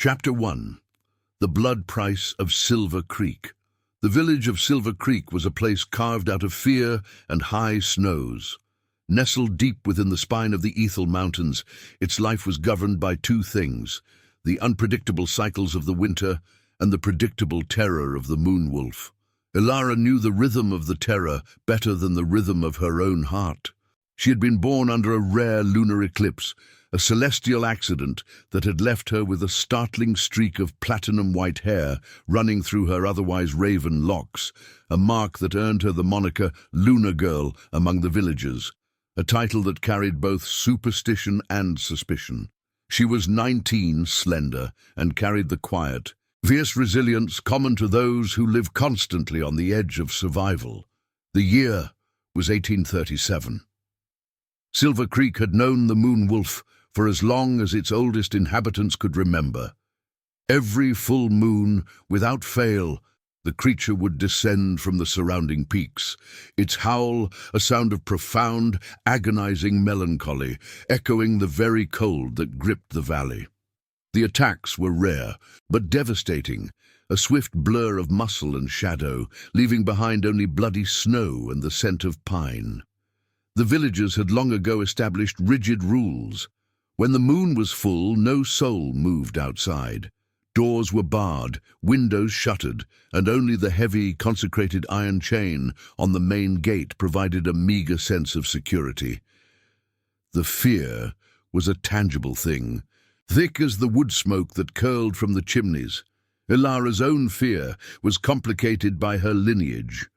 Chapter 1. The Blood Price of Silver Creek. The village of Silver Creek was a place carved out of fear and high snows. Nestled deep within the spine of the Ethel Mountains, its life was governed by two things: the unpredictable cycles of the winter and the predictable terror of the moon wolf. Ilara knew the rhythm of the terror better than the rhythm of her own heart. She had been born under a rare lunar eclipse, a celestial accident that had left her with a startling streak of platinum-white hair running through her otherwise raven locks, a mark that earned her the moniker Lunar Girl among the villagers, a title that carried both superstition and suspicion. She was 19, slender, and carried the quiet, fierce resilience common to those who live constantly on the edge of survival. The year was 1837. Silver Creek had known the moon wolf for as long as its oldest inhabitants could remember. Every full moon, without fail, the creature would descend from the surrounding peaks, its howl a sound of profound, agonizing melancholy, echoing the very cold that gripped the valley. The attacks were rare, but devastating, a swift blur of muscle and shadow, leaving behind only bloody snow and the scent of pine. The villagers had long ago established rigid rules. When the moon was full, no soul moved outside. Doors were barred, windows shuttered, and only the heavy, consecrated iron chain on the main gate provided a meager sense of security. The fear was a tangible thing, thick as the wood smoke that curled from the chimneys. Ilara's own fear was complicated by her lineage.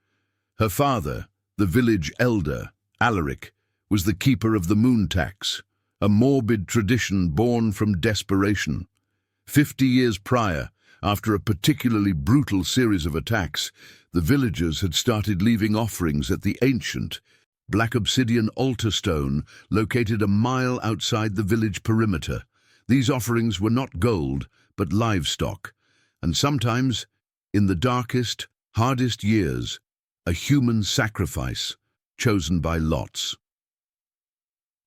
Her father, the village elder, Alaric, was the keeper of the moon tax, a morbid tradition born from desperation. 50 years prior, after a particularly brutal series of attacks, the villagers had started leaving offerings at the ancient, black obsidian altar stone located a mile outside the village perimeter. These offerings were not gold, but livestock, and sometimes, in the darkest, hardest years, a human sacrifice chosen by lots.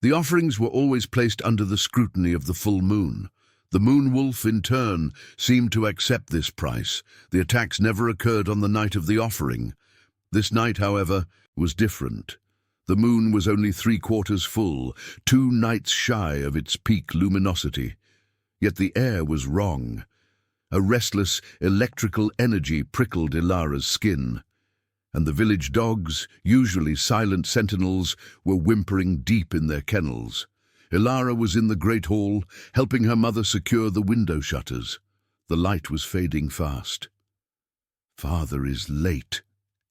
The offerings were always placed under the scrutiny of the full moon. The moon wolf, in turn, seemed to accept this price. The attacks never occurred on the night of the offering. This night, however, was different. The moon was only 3/4 full, 2 nights shy of its peak luminosity. Yet the air was wrong. A restless, electrical energy prickled Ilara's skin, and the village dogs, usually silent sentinels, were whimpering deep in their kennels. Ilara was in the great hall, helping her mother secure the window shutters. The light was fading fast. "Father is late,"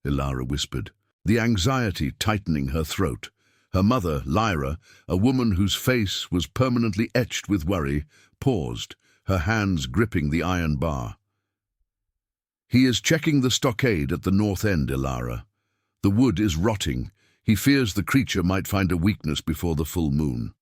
Ilara whispered, the anxiety tightening her throat. Her mother, Lyra, a woman whose face was permanently etched with worry, paused, her hands gripping the iron bar. "He is checking the stockade at the north end, Ilara. The wood is rotting. He fears the creature might find a weakness before the full moon."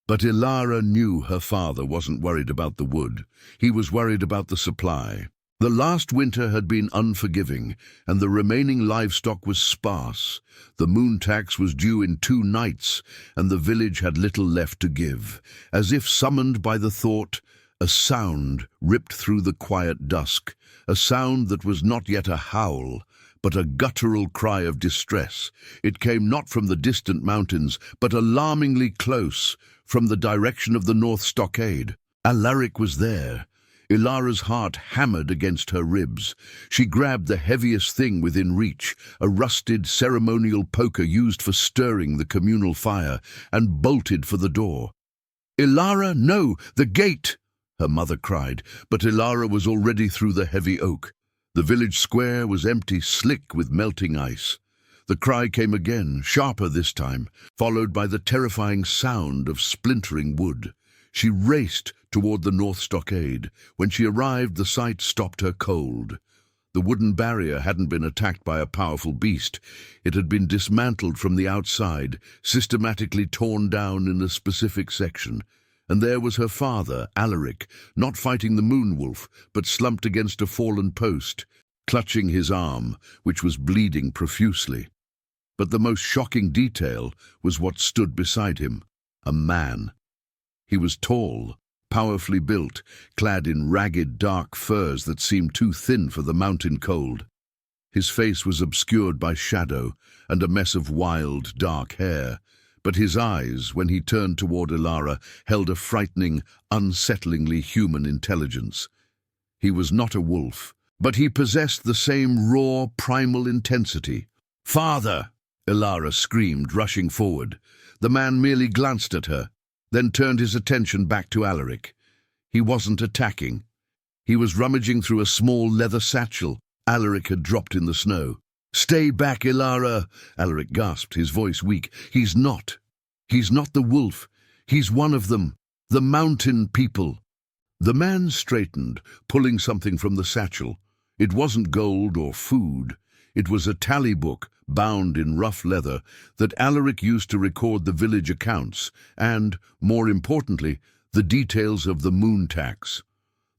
But Ilara knew her father wasn't worried about the wood. He was worried about the supply. The last winter had been unforgiving, and the remaining livestock was sparse. The moon tax was due in 2 nights, and the village had little left to give. As if summoned by the thought, a sound ripped through the quiet dusk, a sound that was not yet a howl, but a guttural cry of distress. It came not from the distant mountains, but alarmingly close, from the direction of the north stockade. Alaric was there. Ilara's heart hammered against her ribs. She grabbed the heaviest thing within reach, a rusted ceremonial poker used for stirring the communal fire, and bolted for the door. "Ilara, no! The gate!" her mother cried, but Ilara was already through the heavy oak. The village square was empty, slick with melting ice. The cry came again, sharper this time, followed by the terrifying sound of splintering wood. She raced toward the north stockade. When she arrived, the sight stopped her cold. The wooden barrier hadn't been attacked by a powerful beast. It had been dismantled from the outside, systematically torn down in a specific section. And there was her father, Alaric, not fighting the moon wolf, but slumped against a fallen post, clutching his arm, which was bleeding profusely. But the most shocking detail was what stood beside him: a man. He was tall, powerfully built, clad in ragged, dark furs that seemed too thin for the mountain cold. His face was obscured by shadow and a mess of wild, dark hair, but his eyes, when he turned toward Ilara, held a frightening, unsettlingly human intelligence. He was not a wolf, but he possessed the same raw, primal intensity. "Father!" Ilara screamed, rushing forward. The man merely glanced at her, then turned his attention back to Alaric. He wasn't attacking. He was rummaging through a small leather satchel Alaric had dropped in the snow. "Stay back, Ilara!" Alaric gasped, his voice weak. He's not the wolf. He's one of them. The mountain people." The man straightened, pulling something from the satchel. It wasn't gold or food. It was a tally book, bound in rough leather, that Alaric used to record the village accounts and, more importantly, the details of the moon tax.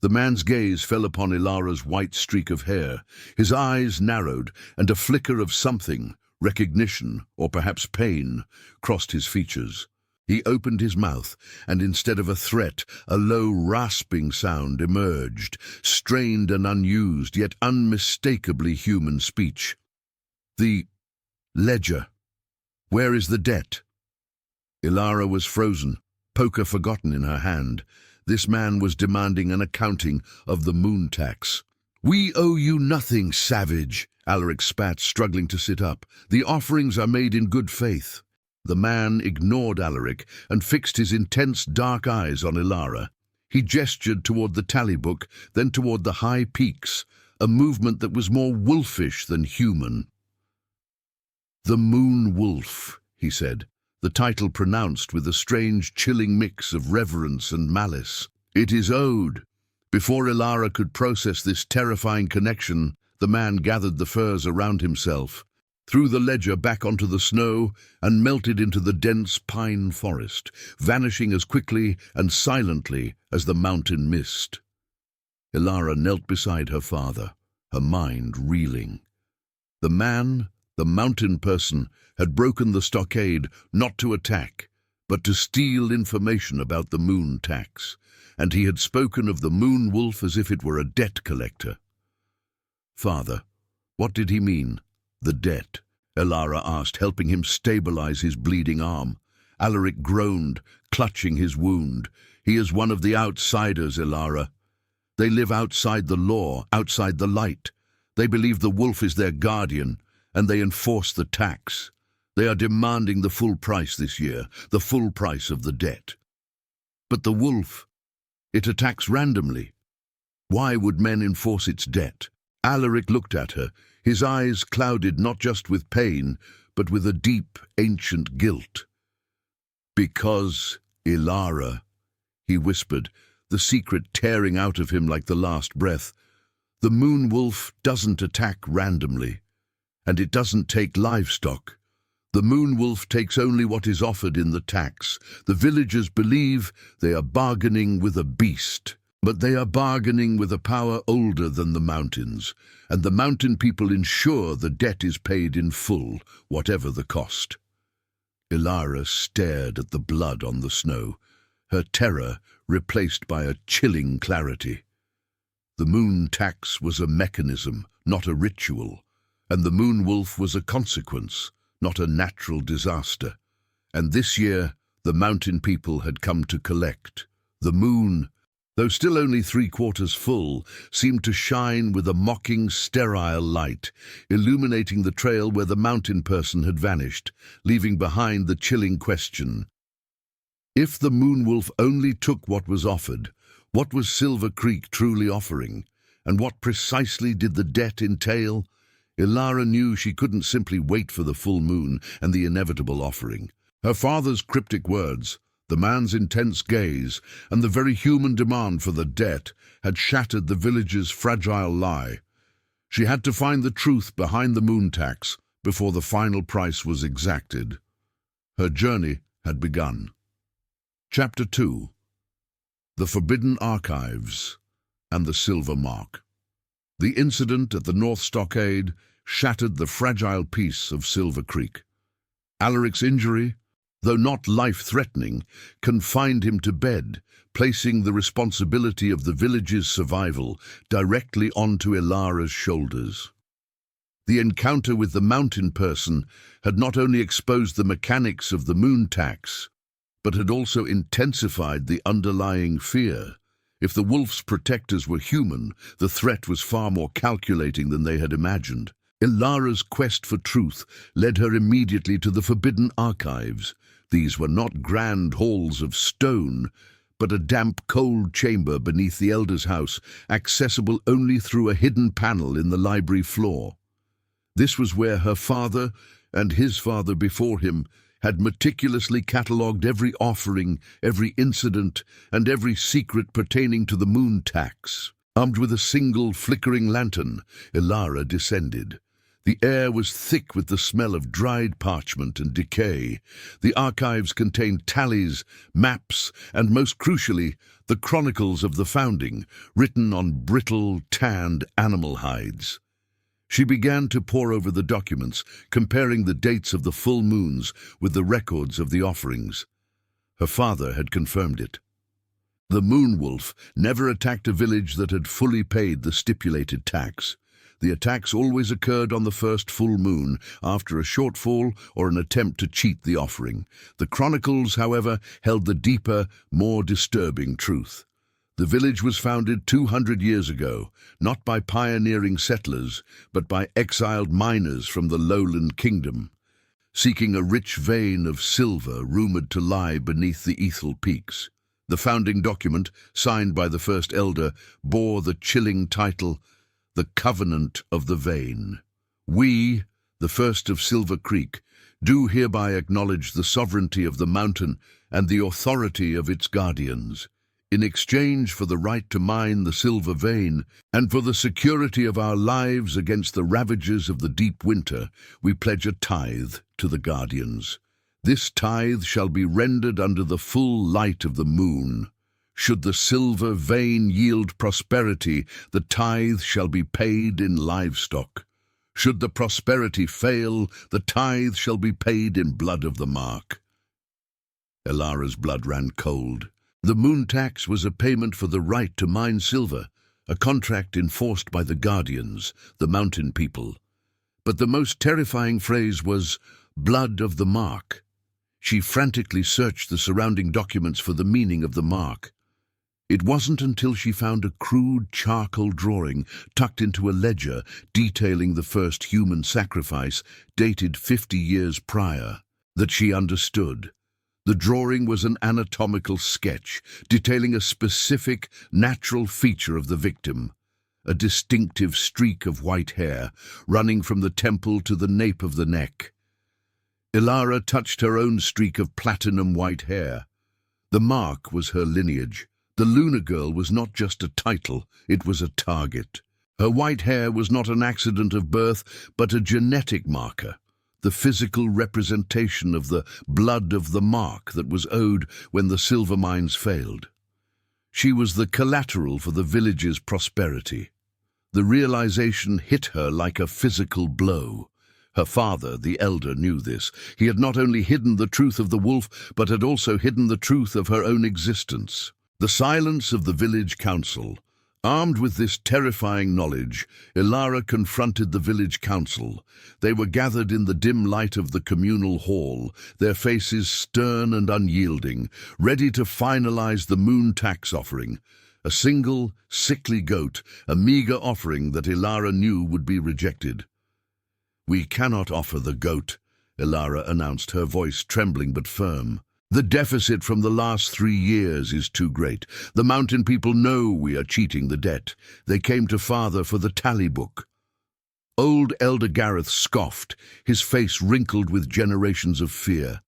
The man's gaze fell upon Ilara's white streak of hair. His eyes narrowed, and a flicker of something, recognition or perhaps pain, crossed his features. He opened his mouth, and instead of a threat, a low rasping sound emerged, strained and unused, yet unmistakably human speech. "The ledger. Where is the debt?" Ilara was frozen, poker forgotten in her hand. This man was demanding an accounting of the moon tax. "We owe you nothing, savage," Alaric spat, struggling to sit up. "The offerings are made in good faith." The man ignored Alaric and fixed his intense dark eyes on Ilara. He gestured toward the tally book, then toward the high peaks, a movement that was more wolfish than human. "The Moon Wolf," he said, the title pronounced with a strange, chilling mix of reverence and malice. "It is owed." Before Ilara could process this terrifying connection, the man gathered the furs around himself, threw the ledger back onto the snow, and melted into the dense pine forest, vanishing as quickly and silently as the mountain mist. Ilara knelt beside her father, her mind reeling. The man, the mountain person, had broken the stockade not to attack, but to steal information about the moon tax, and he had spoken of the moon wolf as if it were a debt collector. "Father, what did he mean? The debt?" Ilara asked, helping him stabilize his bleeding arm. Alaric groaned, clutching his wound. "He is one of the outsiders, Ilara. They live outside the law, outside the light. They believe the wolf is their guardian, and they enforce the tax. They are demanding the full price this year, the full price of the debt." "But the wolf, it attacks randomly. Why would men enforce its debt?" Alaric looked at her, his eyes clouded not just with pain, but with a deep, ancient guilt. "Because, Ilara," he whispered, the secret tearing out of him like the last breath, "the moon wolf doesn't attack randomly, and it doesn't take livestock. The moon wolf takes only what is offered in the tax. The villagers believe they are bargaining with a beast, but they are bargaining with a power older than the mountains, and the mountain people ensure the debt is paid in full, whatever the cost." Ilara stared at the blood on the snow, her terror replaced by a chilling clarity. The moon tax was a mechanism, not a ritual, and the moon wolf was a consequence, not a natural disaster. And this year, the mountain people had come to collect. The moon, though still only 3/4 full, seemed to shine with a mocking, sterile light, illuminating the trail where the mountain person had vanished, leaving behind the chilling question. If the moon wolf only took what was offered, what was Silver Creek truly offering? And what precisely did the debt entail? Ilara knew she couldn't simply wait for the full moon and the inevitable offering. Her father's cryptic words, the man's intense gaze, and the very human demand for the debt had shattered the village's fragile lie. She had to find the truth behind the moon tax before the final price was exacted. Her journey had begun. Chapter 2. The Forbidden Archives and the Silver Mark. The incident at the North Stockade shattered the fragile peace of Silver Creek. Alaric's injury, though not life-threatening, confined him to bed, placing the responsibility of the village's survival directly onto Ilara's shoulders. The encounter with the mountain person had not only exposed the mechanics of the moon tax, but had also intensified the underlying fear. If the wolf's protectors were human, the threat was far more calculating than they had imagined. Ilara's quest for truth led her immediately to the forbidden archives. These were not grand halls of stone, but a damp, cold chamber beneath the elder's house, accessible only through a hidden panel in the library floor. This was where her father, and his father before him, had meticulously catalogued every offering, every incident, and every secret pertaining to the moon tax. Armed with a single flickering lantern, Ilara descended. The air was thick with the smell of dried parchment and decay. The archives contained tallies, maps, and most crucially, the chronicles of the founding, written on brittle, tanned animal hides. She began to pore over the documents, comparing the dates of the full moons with the records of the offerings. Her father had confirmed it. The moon wolf never attacked a village that had fully paid the stipulated tax. The attacks always occurred on the first full moon, after a shortfall or an attempt to cheat the offering. The chronicles, however, held the deeper, more disturbing truth. The village was founded 200 years ago, not by pioneering settlers, but by exiled miners from the lowland kingdom, seeking a rich vein of silver rumored to lie beneath the Ethel peaks. The founding document, signed by the first elder, bore the chilling title, The Covenant of the Vein. We, the first of Silver Creek, do hereby acknowledge the sovereignty of the mountain and the authority of its guardians. In exchange for the right to mine the silver vein, and for the security of our lives against the ravages of the deep winter, we pledge a tithe to the guardians. This tithe shall be rendered under the full light of the moon. Should the silver vein yield prosperity, the tithe shall be paid in livestock. Should the prosperity fail, the tithe shall be paid in blood of the mark. Ilara's blood ran cold. The moon tax was a payment for the right to mine silver, a contract enforced by the guardians, the mountain people. But the most terrifying phrase was, blood of the mark. She frantically searched the surrounding documents for the meaning of the mark. It wasn't until she found a crude charcoal drawing tucked into a ledger detailing the first human sacrifice, dated 50 years prior, that she understood. The drawing was an anatomical sketch detailing a specific, natural feature of the victim, a distinctive streak of white hair running from the temple to the nape of the neck. Ilara touched her own streak of platinum white hair. The mark was her lineage. The Lunar girl was not just a title, it was a target. Her white hair was not an accident of birth, but a genetic marker, the physical representation of the blood of the mark that was owed when the silver mines failed. She was the collateral for the village's prosperity. The realization hit her like a physical blow. Her father, the elder, knew this. He had not only hidden the truth of the wolf, but had also hidden the truth of her own existence. The silence of the village council. Armed with this terrifying knowledge, Ilara confronted the village council. They were gathered in the dim light of the communal hall, their faces stern and unyielding, ready to finalize the moon tax offering. A single, sickly goat, a meager offering that Ilara knew would be rejected. "We cannot offer the goat," Ilara announced, her voice trembling but firm. "The deficit from the last 3 years is too great. The mountain people know we are cheating the debt. They came to Father for the tally book." Old Elder Gareth scoffed, his face wrinkled with generations of fear.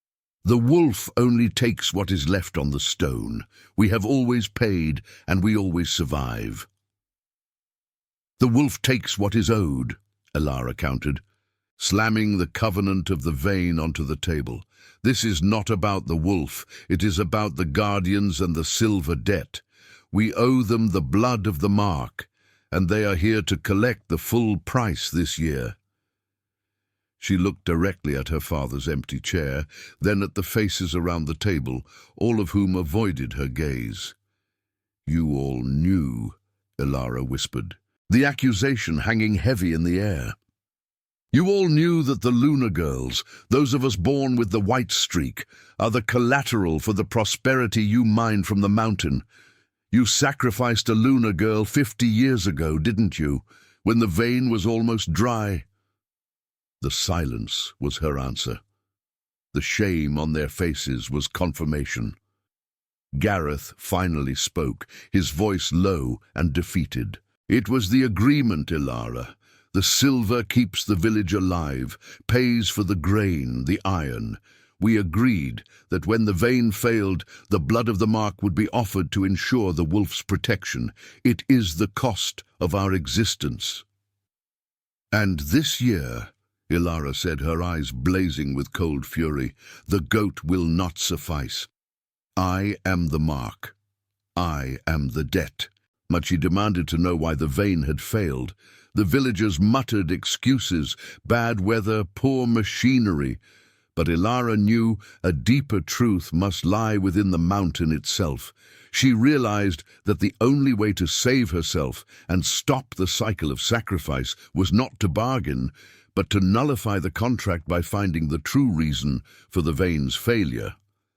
"The wolf only takes what is left on the stone. We have always paid, and we always survive." "The wolf takes what is owed," Ilara countered, slamming the covenant of the vein onto the table. "This is not about the wolf, it is about the guardians and the silver debt. We owe them the blood of the mark, and they are here to collect the full price this year." She looked directly at her father's empty chair, then at the faces around the table, all of whom avoided her gaze. "You all knew," Ilara whispered, the accusation hanging heavy in the air. "You all knew that the Lunar girls, those of us born with the white streak, are the collateral for the prosperity you mined from the mountain. You sacrificed a Lunar girl 50 years ago, didn't you, when the vein was almost dry?" The silence was her answer. The shame on their faces was confirmation. Gareth finally spoke, his voice low and defeated. "It was the agreement, Ilara. The silver keeps the village alive, pays for the grain, the iron. We agreed that when the vein failed, the blood of the mark would be offered to ensure the wolf's protection. It is the cost of our existence." "And this year," Ilara said, her eyes blazing with cold fury, "the goat will not suffice. I am the mark. I am the debt." But she demanded to know why the vein had failed. The villagers muttered excuses, bad weather, poor machinery. But Ilara knew a deeper truth must lie within the mountain itself. She realized that the only way to save herself and stop the cycle of sacrifice was not to bargain, but to nullify the contract by finding the true reason for the vein's failure.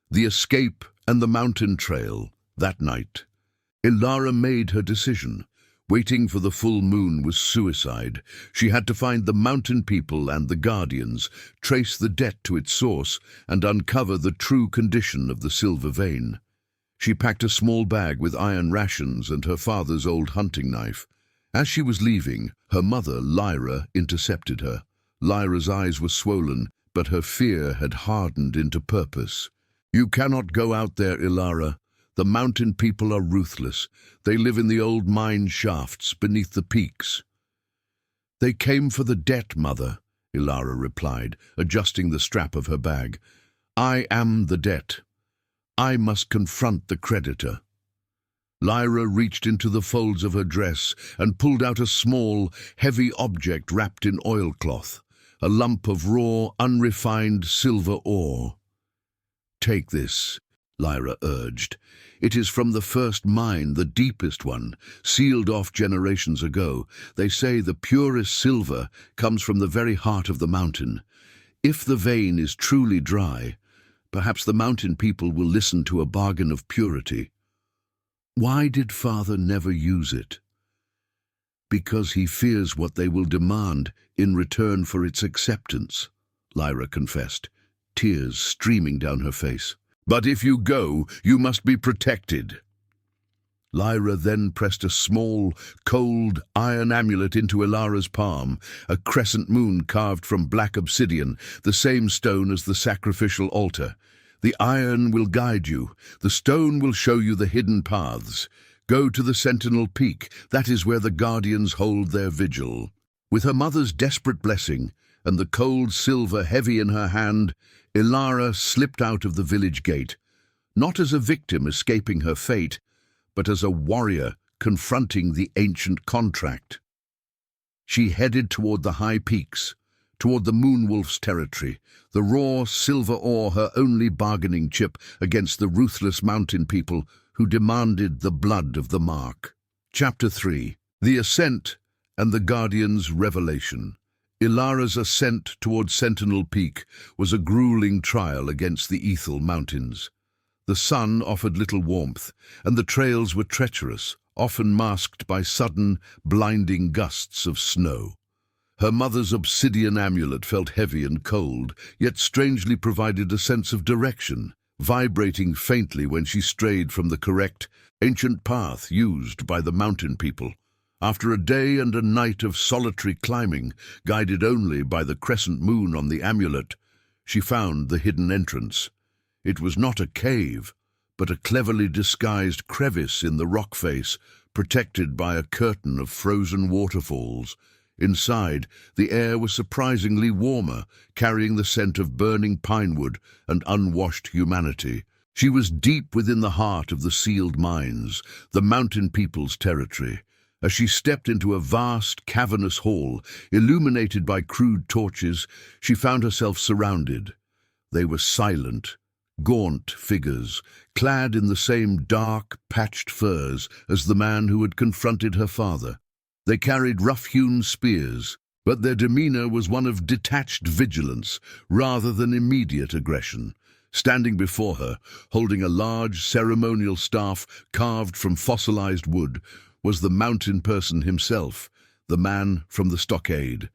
The escape and the mountain trail. That night, Ilara made her decision. Waiting for the full moon was suicide. She had to find the mountain people and the guardians, trace the debt to its source, and uncover the true condition of the silver vein. She packed a small bag with iron rations and her father's old hunting knife. As she was leaving, her mother, Lyra, intercepted her. Lyra's eyes were swollen, but her fear had hardened into purpose. "You cannot go out there, Ilara. The mountain people are ruthless. They live in the old mine shafts beneath the peaks." "They came for the debt, Mother," Ilara replied, adjusting the strap of her bag. "I am the debt. I must confront the creditor." Lyra reached into the folds of her dress and pulled out a small, heavy object wrapped in oilcloth, a lump of raw, unrefined silver ore. "Take this," Lyra urged. "It is from the first mine, the deepest one, sealed off generations ago. They say the purest silver comes from the very heart of the mountain. If the vein is truly dry, perhaps the mountain people will listen to a bargain of purity." "Why did Father never use it?" "Because he fears what they will demand in return for its acceptance," Lyra confessed, tears streaming down her face. "But if you go, you must be protected." Lyra then pressed a small, cold, iron amulet into Ilara's palm, a crescent moon carved from black obsidian, the same stone as the sacrificial altar. "The iron will guide you. The stone will show you the hidden paths. Go to the Sentinel Peak. That is where the guardians hold their vigil." With her mother's desperate blessing and the cold silver heavy in her hand, Ilara slipped out of the village gate, not as a victim escaping her fate, but as a warrior confronting the ancient contract. She headed toward the high peaks, toward the Moonwolf's territory, the raw silver ore her only bargaining chip against the ruthless mountain people who demanded the blood of the mark. Chapter 3. The Ascent and the Guardian's Revelation. Ilara's ascent toward Sentinel Peak was a grueling trial against the Ethel Mountains. The sun offered little warmth, and the trails were treacherous, often masked by sudden, blinding gusts of snow. Her mother's obsidian amulet felt heavy and cold, yet strangely provided a sense of direction, vibrating faintly when she strayed from the correct, ancient path used by the mountain people. After a day and a night of solitary climbing, guided only by the crescent moon on the amulet, she found the hidden entrance. It was not a cave, but a cleverly disguised crevice in the rock face, protected by a curtain of frozen waterfalls. Inside, the air was surprisingly warmer, carrying the scent of burning pinewood and unwashed humanity. She was deep within the heart of the sealed mines, the mountain people's territory. As she stepped into a vast, cavernous hall, illuminated by crude torches, she found herself surrounded. They were silent, gaunt figures, clad in the same dark, patched furs as the man who had confronted her father. They carried rough-hewn spears, but their demeanor was one of detached vigilance rather than immediate aggression. Standing before her, holding a large ceremonial staff carved from fossilized wood, was the mountain person himself, the man from the stockade.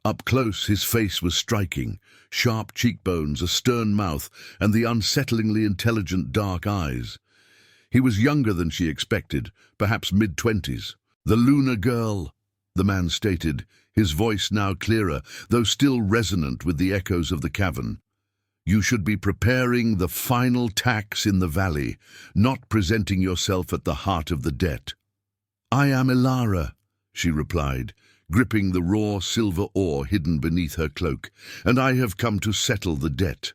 Up close, his face was striking, sharp cheekbones, a stern mouth, and the unsettlingly intelligent dark eyes. He was younger than she expected, perhaps mid-20s. "The Lunar girl," the man stated, his voice now clearer, though still resonant with the echoes of the cavern. "You should be preparing the final tax in the valley, not presenting yourself at the heart of the debt." "I am Ilara," she replied, gripping the raw silver ore hidden beneath her cloak, "and I have come to settle the debt,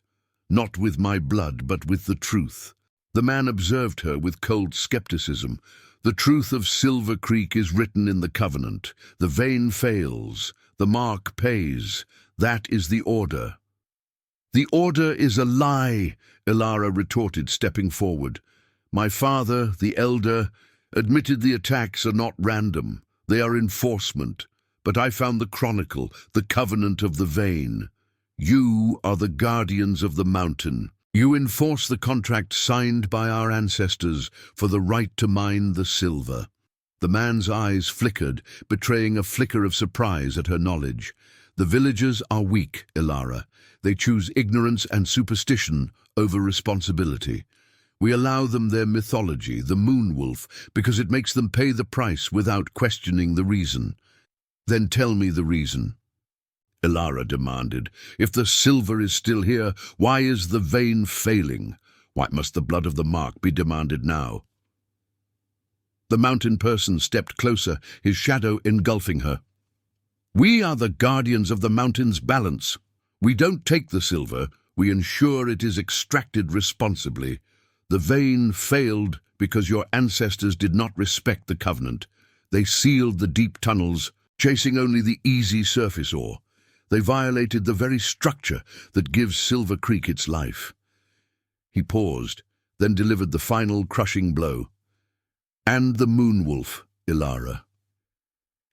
not with my blood, but with the truth." The man observed her with cold skepticism. "The truth of Silver Creek is written in the covenant. The vein fails, the mark pays. That is the order." "The order is a lie," Ilara retorted, stepping forward. "My father, the elder, admitted the attacks are not random. They are enforcement. But I found the chronicle, the covenant of the vein. You are the guardians of the mountain. You enforce the contract signed by our ancestors for the right to mine the silver." The man's eyes flickered, betraying a flicker of surprise at her knowledge. "The villagers are weak, Ilara. They choose ignorance and superstition over responsibility. We allow them their mythology, the moon wolf, because it makes them pay the price without questioning the reason." "Then tell me the reason," Ilara demanded. "If the silver is still here, why is the vein failing? Why must the blood of the mark be demanded now?" The mountain person stepped closer, his shadow engulfing her. "We are the guardians of the mountain's balance. We don't take the silver, we ensure it is extracted responsibly. The vein failed because your ancestors did not respect the covenant. They sealed the deep tunnels, chasing only the easy surface ore. They violated the very structure that gives Silver Creek its life." He paused, then delivered the final crushing blow. "And the moon wolf, Ilara.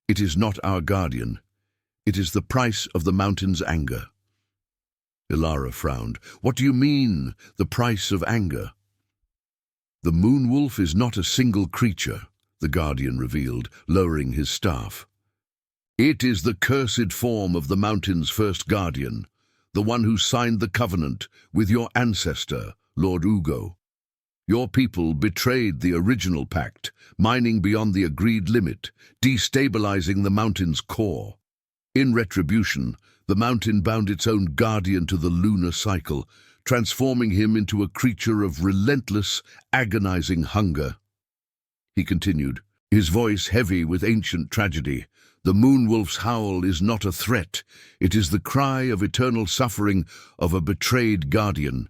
It is not our guardian. It is the price of the mountain's anger." Ilara frowned. "What do you mean, the price of anger?" "The moon wolf is not a single creature," the guardian revealed, lowering his staff. "It is the cursed form of the mountain's first guardian, the one who signed the covenant with your ancestor, Lord Ugo. Your people betrayed the original pact, mining beyond the agreed limit, destabilizing the mountain's core. In retribution, the mountain bound its own guardian to the lunar cycle, transforming him into a creature of relentless, agonizing hunger." He continued, his voice heavy with ancient tragedy. "The moonwolf's howl is not a threat. It is the cry of eternal suffering of a betrayed guardian.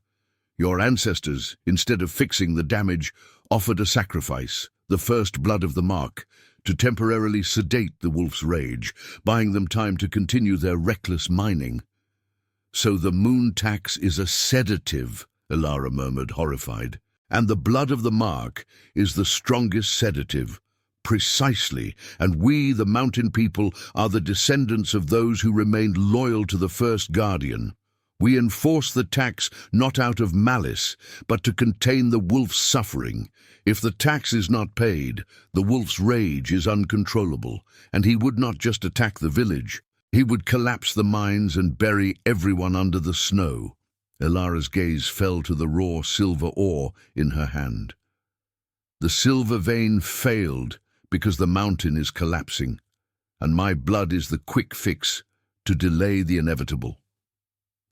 Your ancestors, instead of fixing the damage, offered a sacrifice, the first blood of the mark, to temporarily sedate the wolf's rage, buying them time to continue their reckless mining." "So the moon tax is a sedative," Ilara murmured, horrified. "And the blood of the mark is the strongest sedative." "Precisely, and we, the mountain people, are the descendants of those who remained loyal to the first guardian. We enforce the tax not out of malice, but to contain the wolf's suffering. If the tax is not paid, the wolf's rage is uncontrollable, and he would not just attack the village. He would collapse the mines and bury everyone under the snow." Ilara's gaze fell to the raw silver ore in her hand. "The silver vein failed because the mountain is collapsing, and my blood is the quick fix to delay the inevitable."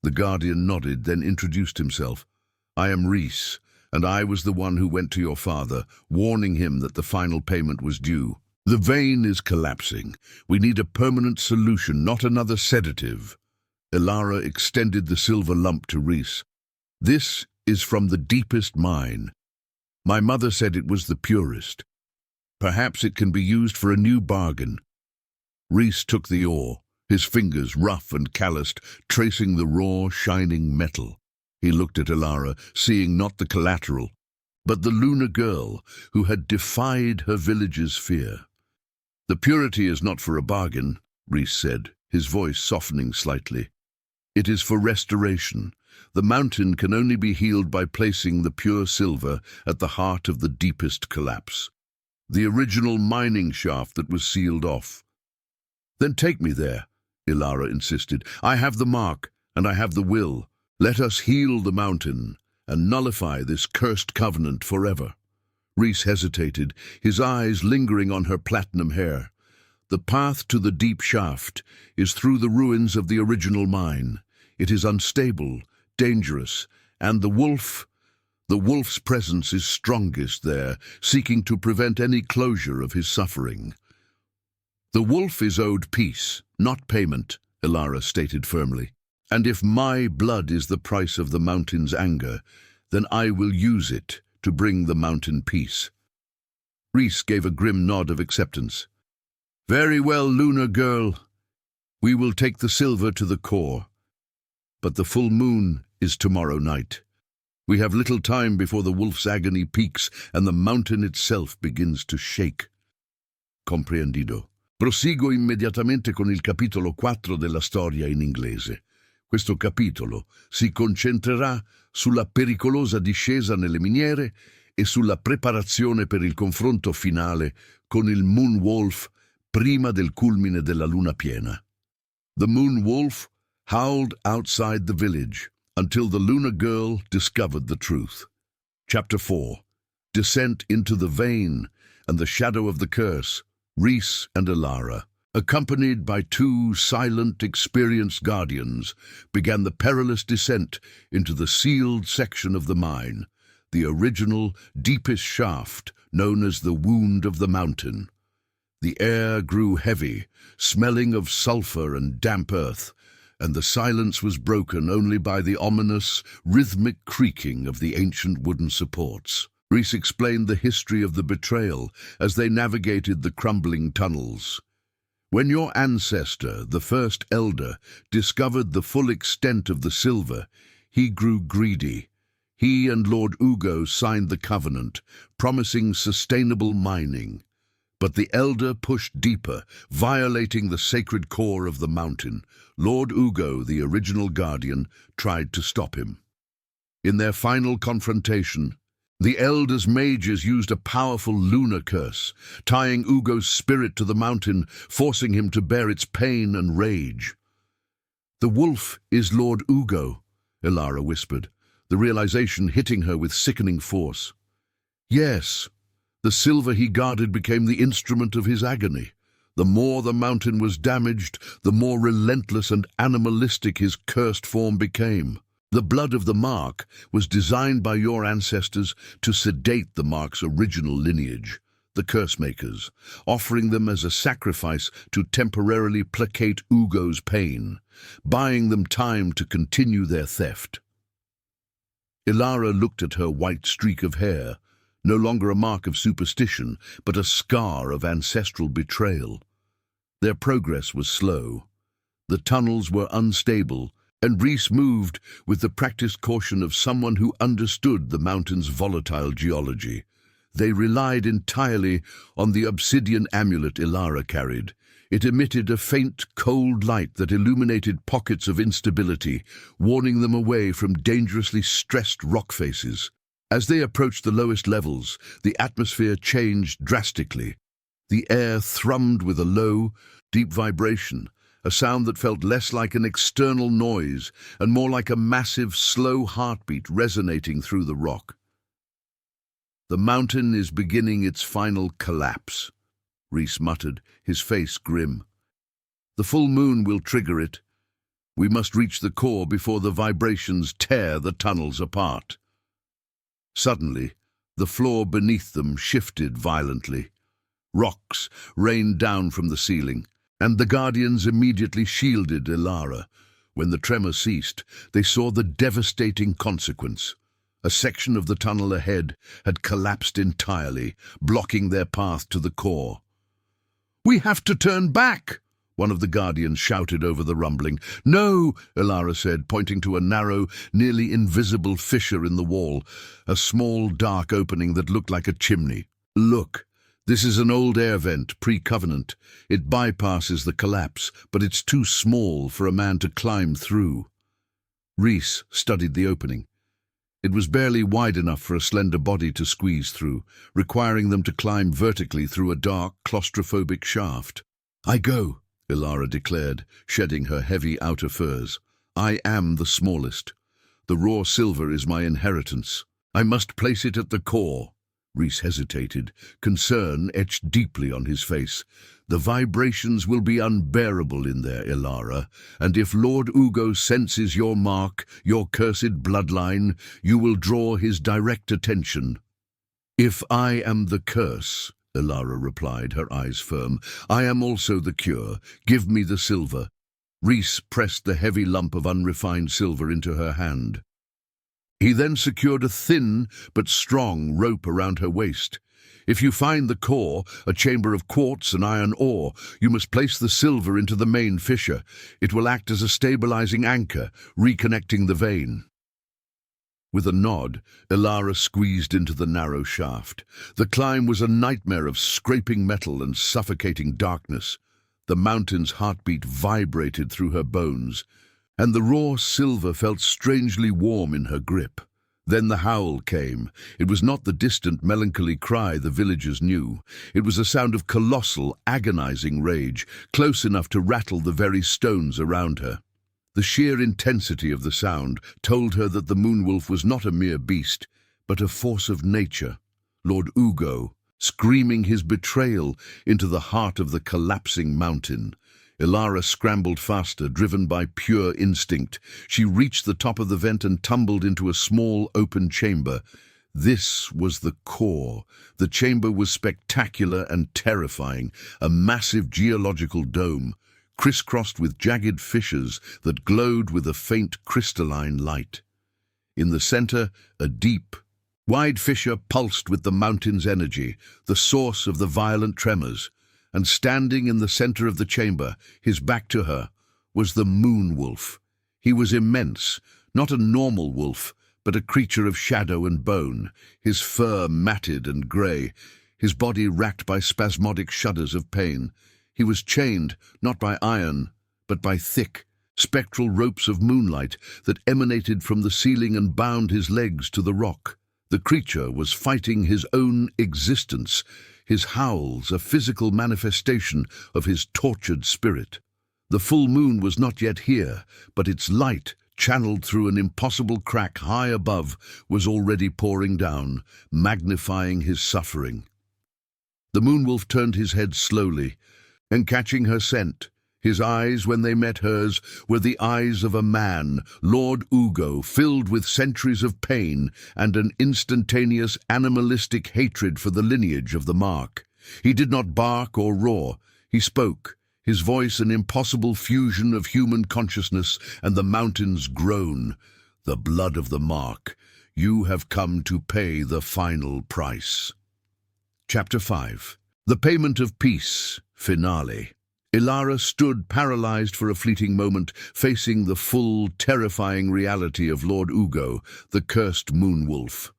The guardian nodded, then introduced himself. "I am Reese, and I was the one who went to your father, warning him that the final payment was due. The vein is collapsing. We need a permanent solution, not another sedative." Ilara extended the silver lump to Reese. "This is from the deepest mine. My mother said it was the purest. Perhaps it can be used for a new bargain. Rhys took the oar, his fingers rough and calloused, tracing the raw, shining metal. He looked at Ilara, seeing not the collateral, but the Lunar girl who had defied her village's fear. "The purity is not for a bargain," Rhys said, his voice softening slightly. "It is for restoration. The mountain can only be healed by placing the pure silver at the heart of the deepest collapse, the original mining shaft that was sealed off." "Then take me there," Ilara insisted. "I have the mark, and I have the will. Let us heal the mountain and nullify this cursed covenant forever." Rhys hesitated, his eyes lingering on her platinum hair. "The path to the deep shaft is through the ruins of the original mine. It is unstable, dangerous, and the wolf's presence is strongest there, seeking to prevent any closure of his suffering." "The wolf is owed peace, not payment," Ilara stated firmly. "And if my blood is the price of the mountain's anger, then I will use it to bring the mountain peace." Rhys gave a grim nod of acceptance. "Very well, Lunar girl. We will take the silver to the core. But the full moon is tomorrow night. We have little time before the wolf's agony peaks and the mountain itself begins to shake." Comprendido. Proseguo immediatamente con il capitolo 4 della storia in inglese. Questo capitolo si concentrerà sulla pericolosa discesa nelle miniere e sulla preparazione per il confronto finale con il Moon Wolf prima del culmine della luna piena. The Moon Wolf howled outside the village until the Lunar girl discovered the truth. Chapter 4. Descent into the Vein and the Shadow of the Curse. Rhys and Ilara, accompanied by two silent, experienced guardians, began the perilous descent into the sealed section of the mine, the original, deepest shaft known as the Wound of the Mountain. The air grew heavy, smelling of sulfur and damp earth, and the silence was broken only by the ominous, rhythmic creaking of the ancient wooden supports. Rhys explained the history of the betrayal as they navigated the crumbling tunnels. "When your ancestor, the first elder, discovered the full extent of the silver, he grew greedy. He and Lord Ugo signed the covenant, promising sustainable mining. But the elder pushed deeper, violating the sacred core of the mountain. Lord Ugo, the original guardian, tried to stop him. In their final confrontation, the elder's mages used a powerful lunar curse, tying Ugo's spirit to the mountain, forcing him to bear its pain and rage. "The wolf is Lord Ugo," Ilara whispered, the realization hitting her with sickening force. "Yes, the silver he guarded became the instrument of his agony. The more the mountain was damaged, the more relentless and animalistic his cursed form became. The blood of the mark was designed by your ancestors to sedate the mark's original lineage, the curse makers, offering them as a sacrifice to temporarily placate Ugo's pain, buying them time to continue their theft." Ilara looked at her white streak of hair, no longer a mark of superstition, but a scar of ancestral betrayal. Their progress was slow. The tunnels were unstable, and Rhys moved with the practiced caution of someone who understood the mountain's volatile geology. They relied entirely on the obsidian amulet Ilara carried. It emitted a faint, cold light that illuminated pockets of instability, warning them away from dangerously stressed rock faces. As they approached the lowest levels, the atmosphere changed drastically. The air thrummed with a low, deep vibration, a sound that felt less like an external noise and more like a massive, slow heartbeat resonating through the rock. "The mountain is beginning its final collapse," Rhys muttered, his face grim. "The full moon will trigger it. We must reach the core before the vibrations tear the tunnels apart." Suddenly, the floor beneath them shifted violently. Rocks rained down from the ceiling, and the guardians immediately shielded Ilara. When the tremor ceased, they saw the devastating consequence. A section of the tunnel ahead had collapsed entirely, blocking their path to the core. "We have to turn back!" one of the guardians shouted over the rumbling. "No," Ilara said, pointing to a narrow, nearly invisible fissure in the wall, a small, dark opening that looked like a chimney. "Look, this is an old air vent, pre-Covenant. It bypasses the collapse, but it's too small for a man to climb through." Reese studied the opening. It was barely wide enough for a slender body to squeeze through, requiring them to climb vertically through a dark, claustrophobic shaft. "I go," Ilara declared, shedding her heavy outer furs. "I am the smallest. The raw silver is my inheritance. I must place it at the core." Reese hesitated, concern etched deeply on his face. "The vibrations will be unbearable in there, Ilara, and if Lord Ugo senses your mark, your cursed bloodline, you will draw his direct attention." "If I am the curse," Ilara replied, her eyes firm, "I am also the cure. Give me the silver." Reese pressed the heavy lump of unrefined silver into her hand. He then secured a thin but strong rope around her waist. "If you find the core, a chamber of quartz and iron ore, you must place the silver into the main fissure. It will act as a stabilizing anchor, reconnecting the vein." With a nod, Ilara squeezed into the narrow shaft. The climb was a nightmare of scraping metal and suffocating darkness. The mountain's heartbeat vibrated through her bones, and the raw silver felt strangely warm in her grip. Then the howl came. It was not the distant, melancholy cry the villagers knew. It was a sound of colossal, agonizing rage, close enough to rattle the very stones around her. The sheer intensity of the sound told her that the moonwolf was not a mere beast, but a force of nature, Lord Ugo, screaming his betrayal into the heart of the collapsing mountain. Ilara scrambled faster, driven by pure instinct. She reached the top of the vent and tumbled into a small, open chamber. This was the core. The chamber was spectacular and terrifying, a massive geological dome, crisscrossed with jagged fissures that glowed with a faint crystalline light. In the center, a deep, wide fissure pulsed with the mountain's energy, the source of the violent tremors. And standing in the center of the chamber, his back to her, was the moonwolf. He was immense, not a normal wolf, but a creature of shadow and bone, his fur matted and grey, his body racked by spasmodic shudders of pain. He was chained, not by iron, but by thick, spectral ropes of moonlight that emanated from the ceiling and bound his legs to the rock. The creature was fighting his own existence, his howls a physical manifestation of his tortured spirit. The full moon was not yet here, but its light, channeled through an impossible crack high above, was already pouring down, magnifying his suffering. The moonwolf turned his head slowly, and catching her scent, his eyes, when they met hers, were the eyes of a man, Lord Ugo, filled with centuries of pain and an instantaneous animalistic hatred for the lineage of the Mark. He did not bark or roar. He spoke, his voice an impossible fusion of human consciousness and the mountain's groan. "The blood of the Mark. You have come to pay the final price." Chapter 5. The Payment of Peace. Finale. Ilara stood paralyzed for a fleeting moment, facing the full, terrifying reality of Lord Ugo, the cursed moonwolf.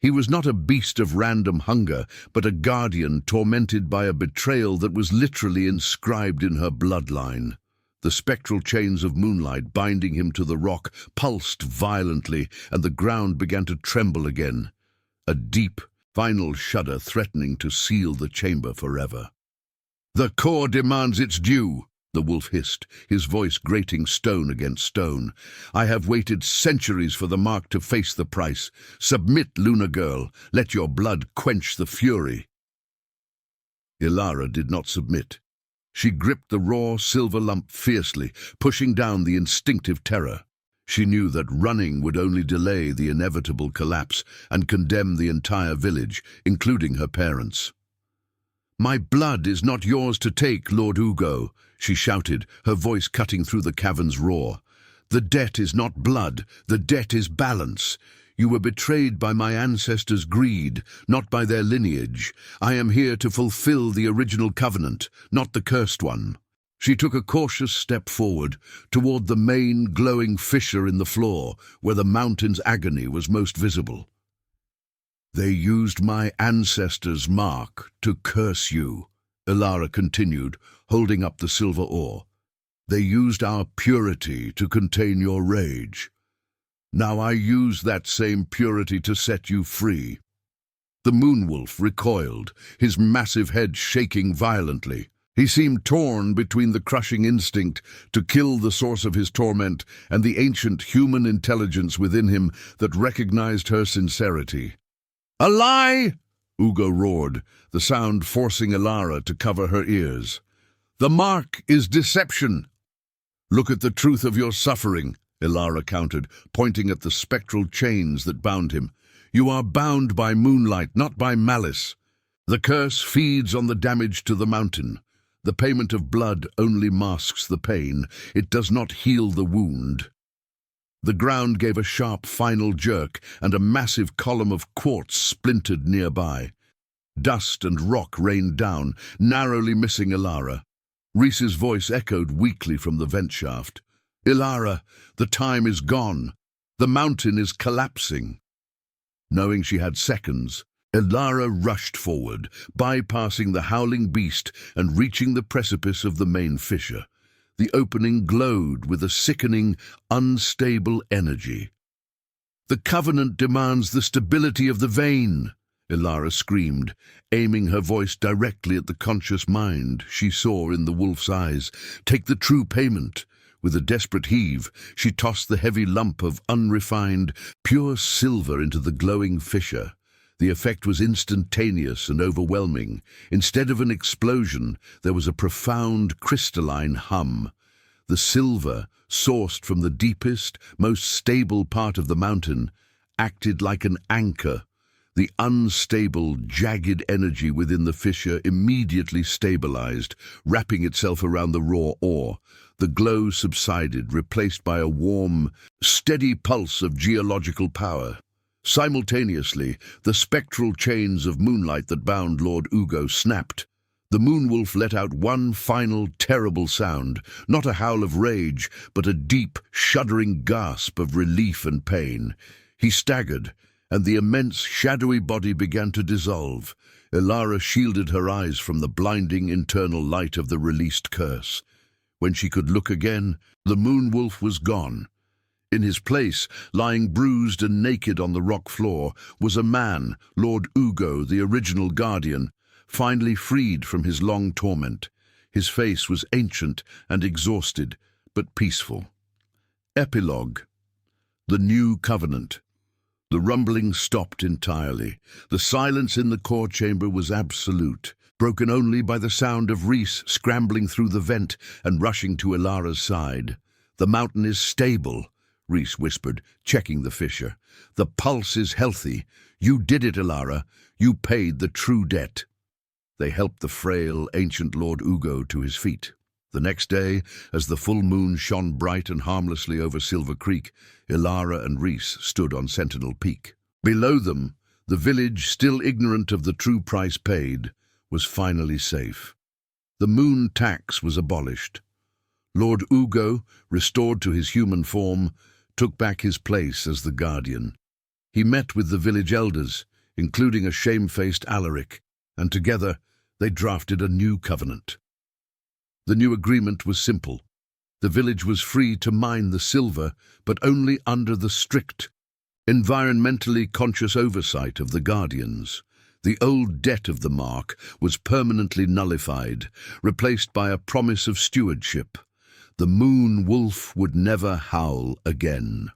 He was not a beast of random hunger, but a guardian tormented by a betrayal that was literally inscribed in her bloodline. The spectral chains of moonlight binding him to the rock pulsed violently, and the ground began to tremble again, a deep, final shudder threatening to seal the chamber forever. "The core demands its due," the wolf hissed, his voice grating stone against stone. "I have waited centuries for the Mark to face the price. Submit, Lunar girl. Let your blood quench the fury." Ilara did not submit. She gripped the raw silver lump fiercely, pushing down the instinctive terror. She knew that running would only delay the inevitable collapse and condemn the entire village, including her parents. "My blood is not yours to take, Lord Ugo," she shouted, her voice cutting through the cavern's roar. "The debt is not blood, the debt is balance. You were betrayed by my ancestors' greed, not by their lineage. I am here to fulfill the original covenant, not the cursed one." She took a cautious step forward, toward the main glowing fissure in the floor, where the mountain's agony was most visible. "They used my ancestors' mark to curse you," Ilara continued, holding up the silver ore. "They used our purity to contain your rage. Now I use that same purity to set you free." The moonwolf recoiled, his massive head shaking violently. He seemed torn between the crushing instinct to kill the source of his torment and the ancient human intelligence within him that recognized her sincerity. "A lie!" Ugo roared, the sound forcing Ilara to cover her ears. "The mark is deception." "Look at the truth of your suffering," Ilara countered, pointing at the spectral chains that bound him. "You are bound by moonlight, not by malice. The curse feeds on the damage to the mountain. The payment of blood only masks the pain. It does not heal the wound." The ground gave a sharp final jerk, and a massive column of quartz splintered nearby. Dust and rock rained down, narrowly missing Ilara. Rhys's voice echoed weakly from the vent shaft. "Ilara, the time is gone. The mountain is collapsing." Knowing she had seconds, Ilara rushed forward, bypassing the howling beast and reaching the precipice of the main fissure. The opening glowed with a sickening, unstable energy. "The Covenant demands the stability of the vein," Ilara screamed, aiming her voice directly at the conscious mind she saw in the wolf's eyes. "Take the true payment." With a desperate heave, she tossed the heavy lump of unrefined, pure silver into the glowing fissure. The effect was instantaneous and overwhelming. Instead of an explosion, there was a profound crystalline hum. The silver, sourced from the deepest, most stable part of the mountain, acted like an anchor. The unstable, jagged energy within the fissure immediately stabilized, wrapping itself around the raw ore. The glow subsided, replaced by a warm, steady pulse of geological power. Simultaneously, the spectral chains of moonlight that bound Lord Ugo snapped. The moonwolf let out one final terrible sound, not a howl of rage, but a deep, shuddering gasp of relief and pain. He staggered, and the immense, shadowy body began to dissolve. Ilara shielded her eyes from the blinding internal light of the released curse. When she could look again, the moonwolf was gone. In his place, lying bruised and naked on the rock floor, was a man, Lord Ugo, the original guardian, finally freed from his long torment. His face was ancient and exhausted, but peaceful. Epilogue. The New Covenant. The rumbling stopped entirely. The silence in the core chamber was absolute, broken only by the sound of Rhys scrambling through the vent and rushing to Ilara's side. "The mountain is stable," Rhys whispered, checking the fissure. "The pulse is healthy. You did it, Ilara. You paid the true debt." They helped the frail, ancient Lord Ugo to his feet. The next day, as the full moon shone bright and harmlessly over Silver Creek, Ilara and Rhys stood on Sentinel Peak. Below them, the village, still ignorant of the true price paid, was finally safe. The moon tax was abolished. Lord Ugo, restored to his human form, took back his place as the guardian. He met with the village elders, including a shamefaced Alaric, and together they drafted a new covenant. The new agreement was simple. The village was free to mine the silver, but only under the strict, environmentally conscious oversight of the guardians. The old debt of the mark was permanently nullified, replaced by a promise of stewardship. The moon wolf would never howl again.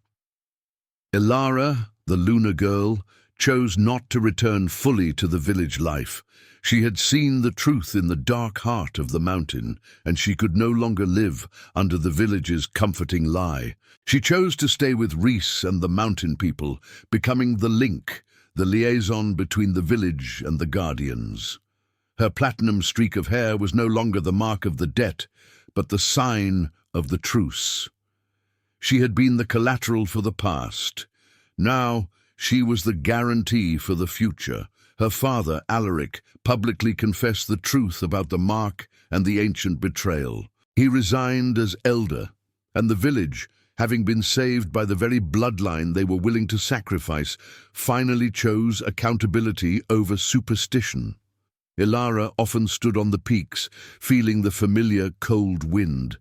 Ilara, the Lunar girl, chose not to return fully to the village life. She had seen the truth in the dark heart of the mountain, and she could no longer live under the village's comforting lie. She chose to stay with Rhys and the mountain people, becoming the link, the liaison between the village and the guardians. Her platinum streak of hair was no longer the mark of the debt, but the sign of the truce. She had been the collateral for the past. Now She was the guarantee for the future. Her father, Alaric, publicly confessed the truth about the mark and the ancient betrayal. He resigned as elder, and the village, having been saved by the very bloodline they were willing to sacrifice, finally chose accountability over superstition. Ilara often stood on the peaks, feeling the familiar cold wind.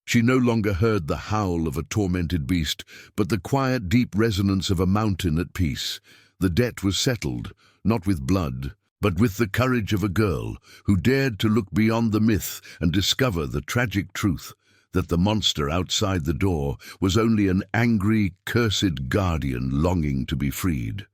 She no longer heard the howl of a tormented beast, but the quiet, deep resonance of a mountain at peace. The debt was settled, not with blood, but with the courage of a girl who dared to look beyond the myth and discover the tragic truth that the monster outside the door was only an angry, cursed guardian longing to be freed.